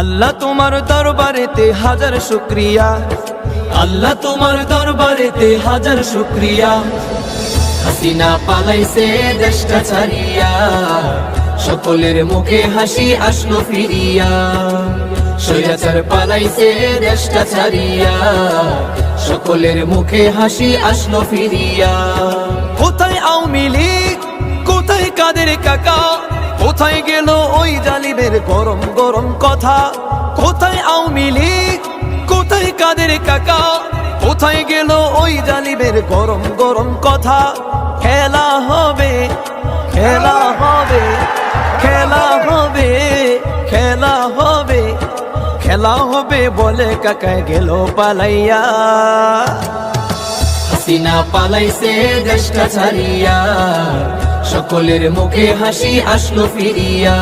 আল্লাহ তোমার দরবারেতে হাজার শুকরিয়া, আল্লাহ তোমার দরবারেতে হাজার শুকরিয়া। হাসিনা পালাইছে দেশটা ছাড়িয়া, সকলের মুখে হাসি আসলো ফিরিয়া। স্বৈরাচার পালাইছে দেশটা ছাড়িয়া, সকলের মুখে হাসি আসলো ফিরিয়া। কোথায় আওয়ামী লীগ, কোথায় কাদের কাকা, কোথায় গেল ওই জালিমের গরম গরম কথা। কোথায় আওয়ামী লীগ, কোথায় কাদের কাকা, কোথায় গেল ওই জালিমের গরম গরম কথা। খেলা হবে, খেলা হবে, খেলা হবে, খেলা হবে, খেলা হবে বলে কাকায় গেল পালাইয়া। হাসিনা পালাইছে দেশটা ছাড়িয়া, সকলের মুখে হাসি আসলো ফিরিয়া।